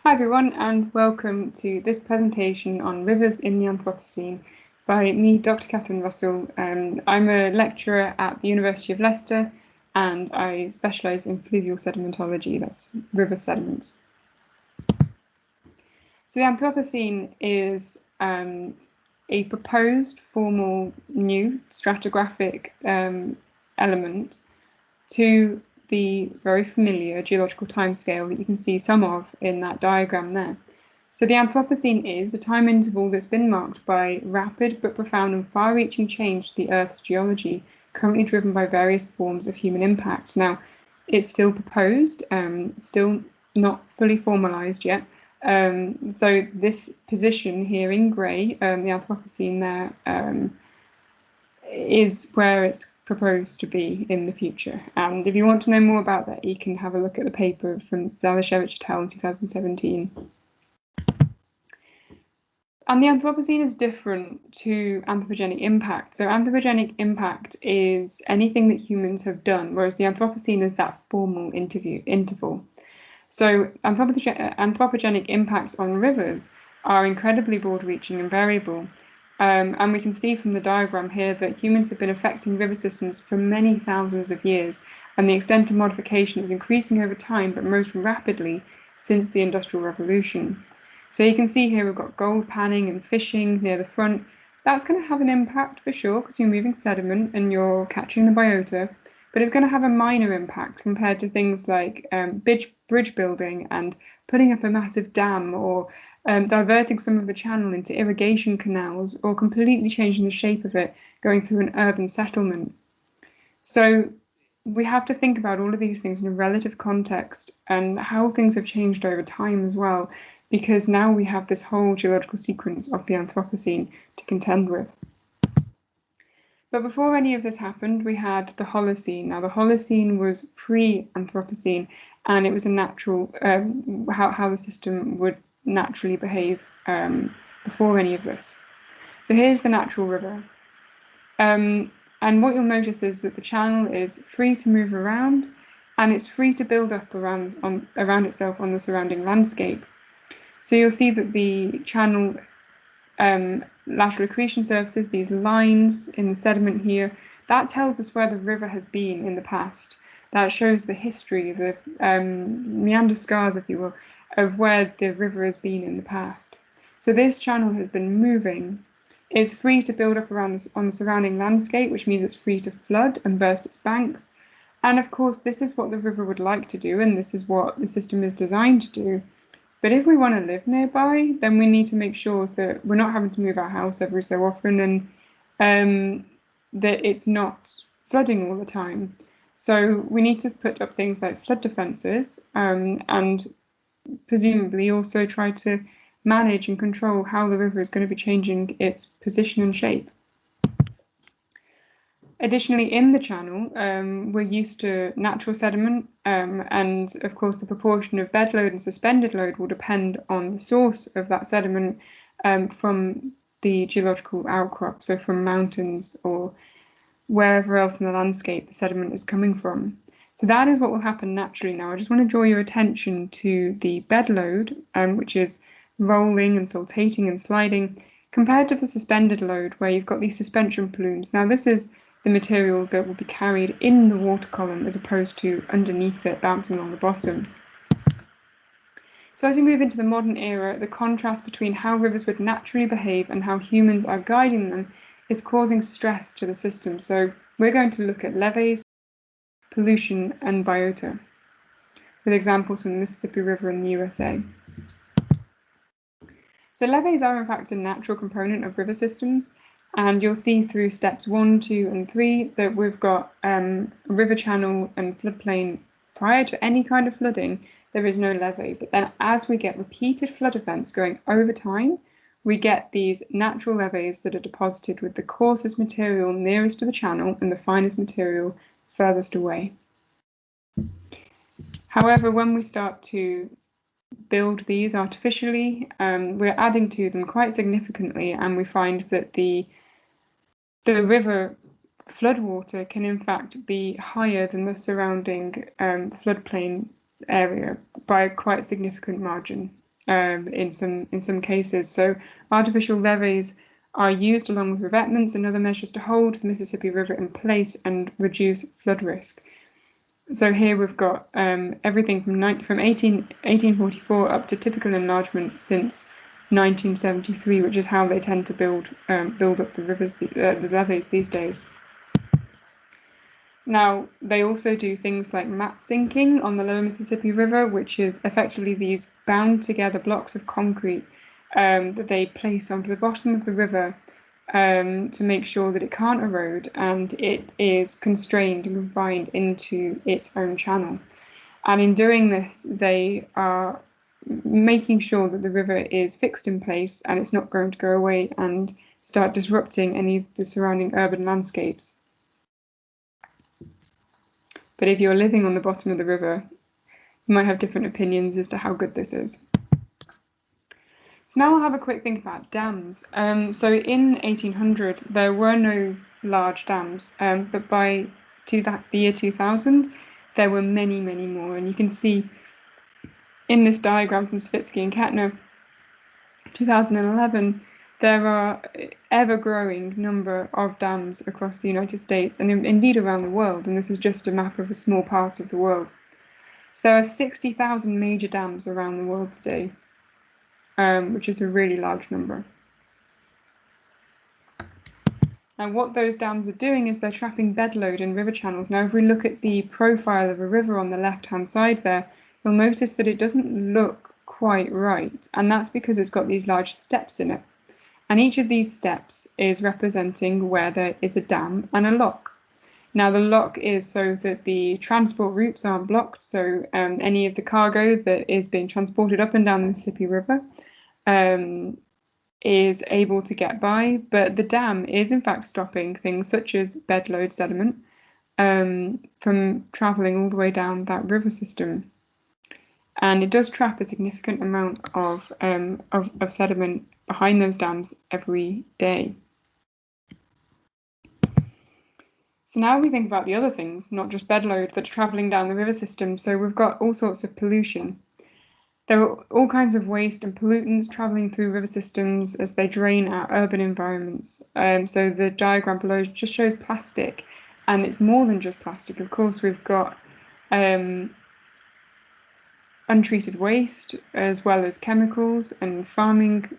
Hi everyone, and welcome to this presentation on rivers in the Anthropocene by me, Dr. Catherine Russell. I'm a lecturer at the University of Leicester, and I specialise in fluvial sedimentology, that's river sediments. So the Anthropocene is a proposed formal new stratigraphic element to the very familiar geological timescale that you can see some of in that diagram there. So the Anthropocene is a time interval that's been marked by rapid but profound and far-reaching change to the Earth's geology, currently driven by various forms of human impact. Now, it's still proposed, still not fully formalised yet. So this position here in grey, the Anthropocene there, is where it's proposed to be in the future. And if you want to know more about that, you can have a look at the paper from Zalashevich et al. In 2017. And the Anthropocene is different to anthropogenic impact. So anthropogenic impact is anything that humans have done, whereas the Anthropocene is that formal interval. So anthropogenic impacts on rivers are incredibly broad-reaching and variable. And we can see from the diagram here that humans have been affecting river systems for many thousands of years, and the extent of modification is increasing over time, but most rapidly since the Industrial Revolution. So you can see here we've got gold panning and fishing near the front. That's going to have an impact for sure, because you're moving sediment and you're catching the biota, but it's going to have a minor impact compared to things like bridge building and putting up a massive dam, or diverting some of the channel into irrigation canals, or completely changing the shape of it, going through an urban settlement. So we have to think about all of these things in a relative context and how things have changed over time as well, because now we have this whole geological sequence of the Anthropocene to contend with. But before any of this happened, we had the Holocene. Now, the Holocene was pre-Anthropocene, and it was a natural, how the system would naturally behave before any of this. So here's the natural river. And what you'll notice is that the channel is free to move around, and it's free to build up around itself on the surrounding landscape. So you'll see that the channel lateral accretion surfaces, these lines in the sediment here, that tells us where the river has been in the past. That shows the history, the meander scars, if you will, of where the river has been in the past. So this channel has been moving. It's free to build up on the surrounding landscape, which means it's free to flood and burst its banks. And of course, this is what the river would like to do, and this is what the system is designed to do. But if we want to live nearby, then we need to make sure that we're not having to move our house every so often, and that it's not flooding all the time. So we need to put up things like flood defences, and presumably also try to manage and control how the river is going to be changing its position and shape. Additionally, in the channel, we're used to natural sediment, and of course the proportion of bed load and suspended load will depend on the source of that sediment from the geological outcrop, so from mountains or wherever else in the landscape the sediment is coming from. So that is what will happen naturally. Now, I just want to draw your attention to the bed load, which is rolling and saltating and sliding, compared to the suspended load, where you've got these suspension plumes. Now, this is the material that will be carried in the water column as opposed to underneath it, bouncing along the bottom. So as we move into the modern era, the contrast between how rivers would naturally behave and how humans are guiding them is causing stress to the system. So we're going to look at levees, pollution, and biota, with examples from the Mississippi River in the USA. So levees are in fact a natural component of river systems. And you'll see through steps 1, 2, and 3 that we've got a river channel and floodplain. Prior to any kind of flooding, there is no levee. But then as we get repeated flood events going over time, we get these natural levees that are deposited with the coarsest material nearest to the channel and the finest material furthest away. However, when we start to build these artificially, we're adding to them quite significantly, and we find that the river floodwater can in fact be higher than the surrounding floodplain area by quite a significant margin. in some cases. So artificial levees are used along with revetments and other measures to hold the Mississippi River in place and reduce flood risk. So here we've got everything from 1844 up to typical enlargement since 1973, which is how they tend to build up the rivers, the levees these days. Now, they also do things like mat sinking on the lower Mississippi River, which is effectively these bound together blocks of concrete that they place onto the bottom of the river to make sure that it can't erode and it is constrained and confined into its own channel. And in doing this, they are making sure that the river is fixed in place and it's not going to go away and start disrupting any of the surrounding urban landscapes. But if you're living on the bottom of the river, you might have different opinions as to how good this is. So now we'll have a quick think about dams. So in 1800, there were no large dams, but by the year 2000, there were many, many more. And you can see in this diagram from Savitsky and Kettner, 2011, there are ever-growing number of dams across the United States and indeed around the world, and this is just a map of a small part of the world. So there are 60,000 major dams around the world today, which is a really large number. Now what those dams are doing is they're trapping bedload in river channels. Now if we look at the profile of a river on the left-hand side there, you'll notice that it doesn't look quite right, and that's because it's got these large steps in it. And each of these steps is representing where there is a dam and a lock. Now the lock is so that the transport routes aren't blocked, so any of the cargo that is being transported up and down the Mississippi River is able to get by, but the dam is in fact stopping things such as bedload sediment from travelling all the way down that river system. And it does trap a significant amount of sediment behind those dams every day. So now we think about the other things, not just bedload, that's travelling down the river system. So we've got all sorts of pollution. There are all kinds of waste and pollutants travelling through river systems as they drain our urban environments. So the diagram below just shows plastic, and it's more than just plastic. Of course, we've got untreated waste, as well as chemicals and farming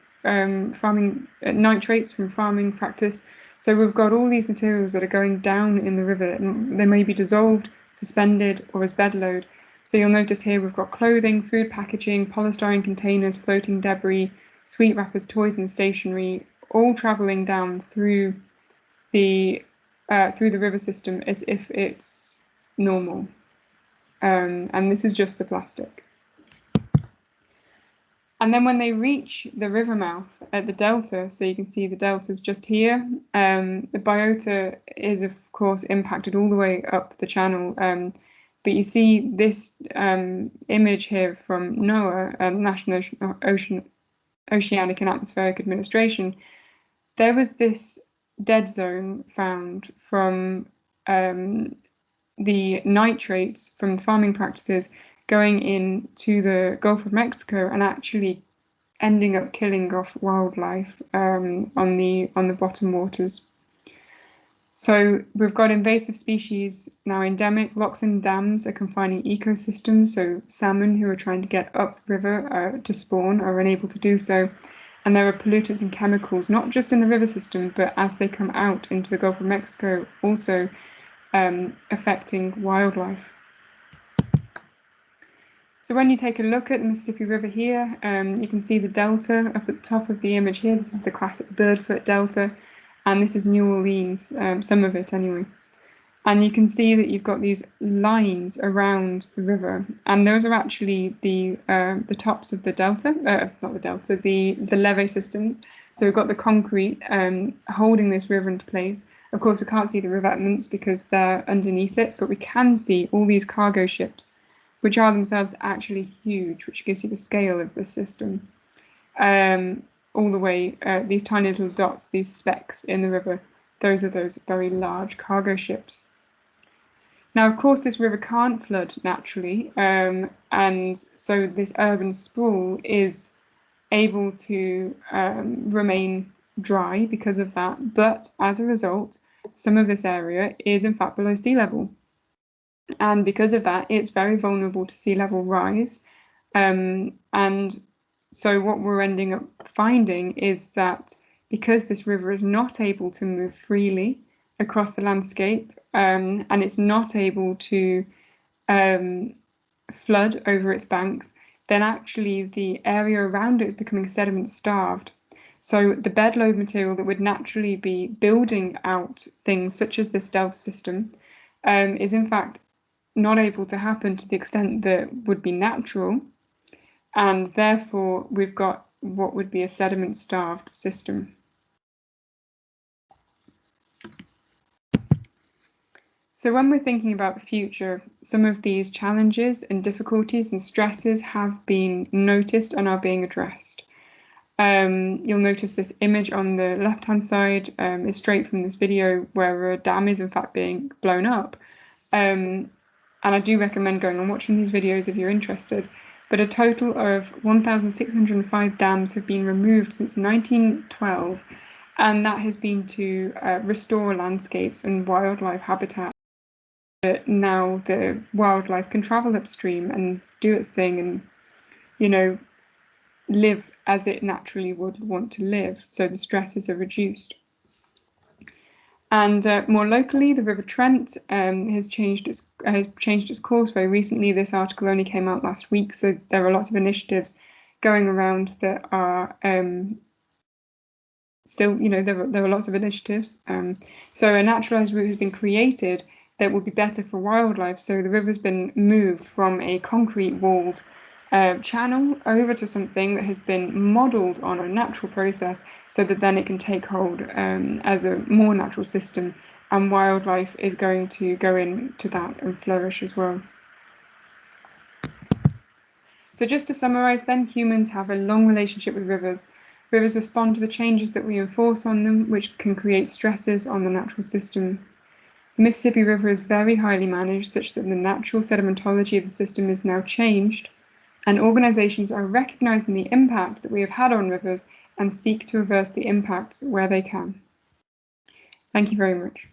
nitrates from farming practice. So we've got all these materials that are going down in the river, and they may be dissolved, suspended, or as bedload. So you'll notice here we've got clothing, food packaging, polystyrene containers, floating debris, sweet wrappers, toys, and stationery, all travelling down through the river system as if it's normal. And this is just the plastic. And then when they reach the river mouth at the delta, so you can see the delta's just here, the biota is of course impacted all the way up the channel. But you see this image here from NOAA, National Oceanic and Atmospheric Administration. There was this dead zone found from the nitrates from farming practices going into the Gulf of Mexico and actually ending up killing off wildlife on the bottom waters. So we've got invasive species now endemic. Locks and dams are confining ecosystems, so salmon who are trying to get upriver to spawn are unable to do so. And there are pollutants and chemicals, not just in the river system, but as they come out into the Gulf of Mexico, also affecting wildlife. So when you take a look at the Mississippi River here, you can see the delta up at the top of the image here. This is the classic birdfoot delta, and this is New Orleans, some of it anyway. And you can see that you've got these lines around the river, and those are actually the tops of the delta, not the delta, the levee systems. So we've got the concrete holding this river into place. Of course, we can't see the revetments because they're underneath it, but we can see all these cargo ships, which are themselves actually huge, which gives you the scale of the system. All the way, these tiny little dots, these specks in the river, those are those very large cargo ships. Now, of course, this river can't flood naturally, and so this urban sprawl is able to remain dry because of that, but as a result, some of this area is in fact below sea level. And because of that, it's very vulnerable to sea level rise. And so what we're ending up finding is that because this river is not able to move freely across the landscape, and it's not able to flood over its banks, then actually the area around it is becoming sediment starved. So the bedload material that would naturally be building out things such as this delta system is in fact not able to happen to the extent that would be natural, and therefore we've got what would be a sediment starved system. So when we're thinking about the future, some of these challenges and difficulties and stresses have been noticed and are being addressed. You'll notice this image on the left-hand side is straight from this video where a dam is in fact being blown up. And I do recommend going and watching these videos if you're interested. But a total of 1,605 dams have been removed since 1912, and that has been to restore landscapes and wildlife habitat. But now the wildlife can travel upstream and do its thing and, you know, live as it naturally would want to live. So the stresses are reduced. And more locally, the River Trent has changed its course very recently. This article only came out last week, so there are lots of initiatives going around that are still, you know, there are lots of initiatives. So a naturalized route has been created that will be better for wildlife. So the river's been moved from a concrete walled channel over to something that has been modelled on a natural process, so that then it can take hold as a more natural system, and wildlife is going to go into that and flourish as well. So just to summarise then, humans have a long relationship with rivers. Rivers respond to the changes that we enforce on them, which can create stresses on the natural system. The Mississippi River is very highly managed, such that the natural sedimentology of the system is now changed, and organisations are recognising the impact that we have had on rivers and seek to reverse the impacts where they can. Thank you very much.